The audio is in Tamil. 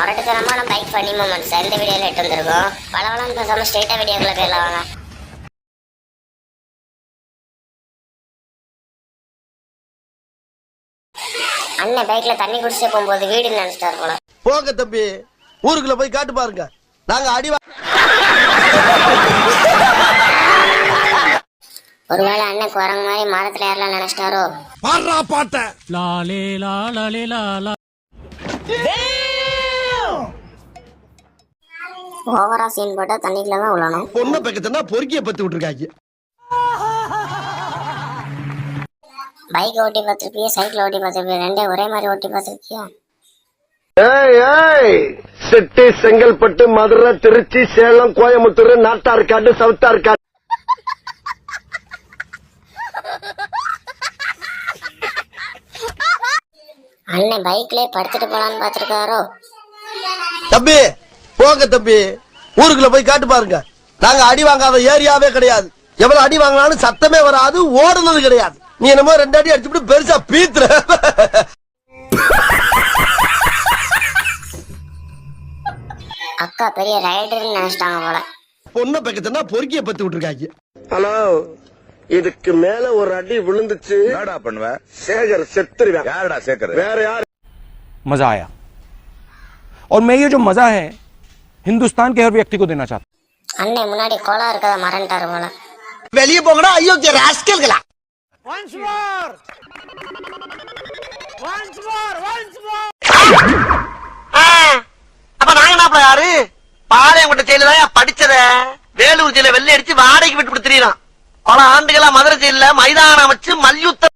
முரட்டுத்தனமான பைக் பண்ணி மூமெண்ட்ஸ் இந்த வீடியோல எட்டு வந்திருக்கோம். பலவளம் பேசாம ஸ்ட்ரெயிட்டா வீடியோக்குள்ள போயிடலாம் வாங்க. அண்ணன் பைக்ல தண்ணி குடிச்சிட்டு போகும்போது வீடு நினைச்சிட்டாரு போல. போங்க தம்பி, ஊருக்குள்ள போய் காட்டு பாருங்க. நாங்க அடி ஒருவேளை அண்ணன் குரங்கு மாதிரி மரத்துல ஏறலாம் நினைச்சிட்டாரோ? பாடுறா பாட்ட லாலே லாலே லாலா. ஓவரா சீன் போட்டா தண்ணிக்குள்ள தான் விழணும். பொண்ணை பக்கத்துனா பொறுக்கிய பத்தி விட்டுருக்காங்க. பைக் ஓட்டி பார்த்திருப்பிய, சைக்கிள் ஓட்டி பார்த்திருப்பிய, ரெண்டே ஒரே மாதிரி ஓட்டி பார்த்திருக்கியா? சிட்டி, செங்கல்பட்டு, மதுரை, திருச்சி, சேலம், கோயம்புத்தூர், நாட்டார்காடு, சவுத்தார்காடு. அண்ணன் பைக்லயே படுத்துட்டு போலான்னு பாத்துருக்காரோ? தம்பி போங்க தம்பி, ஊருக்குள்ள போய் காட்டு பாருங்க. நாங்க அடி வாங்காத ஏரியாவே கிடையாது. எவ்வளவு அடி வாங்கினாலும் சத்தமே வராது, ஓடுனது கிடையாது. நீ என்னமோ 2 அடி அடிச்சுட்டு பெருசா பீத்துற. அக்கா பெரிய ரைடர்னு நினைச்சிட்டாங்க போல. பொண்ணை பக்கத்துனா பொறுக்கிய பத்தி விட்டுருக்காங்க. ஹலோ, இதுக்கு மேல ஒரு அடி விழுந்துச்சு என்னடா பண்ணுவ? சேகர் செத்துருவேன். யாரடா சேகர்? வேற யாரு? मजा आया और मैं ये जो मजा है हिंदुस्तान के हर व्यक्ति को देना चाहता हूं. அண்ணன் முன்னாடி கோலா இருக்கத மறந்துட்டாரு போல. வெளியே போங்கடா அயோக்கிய ராஸ்கல்களா. அப்ப நாங்க என்ன யாரு? பாளையங்கோட்டை ஜெயில படிச்சத வேலூர் ஜெயில வெள்ளை அடிச்சு வாடகைக்கு விட்டு கொடுத்துறான். பல ஆண்டுகளா மதுரை ஜெயில மைதானம் வச்சு மல்யுத்தம்.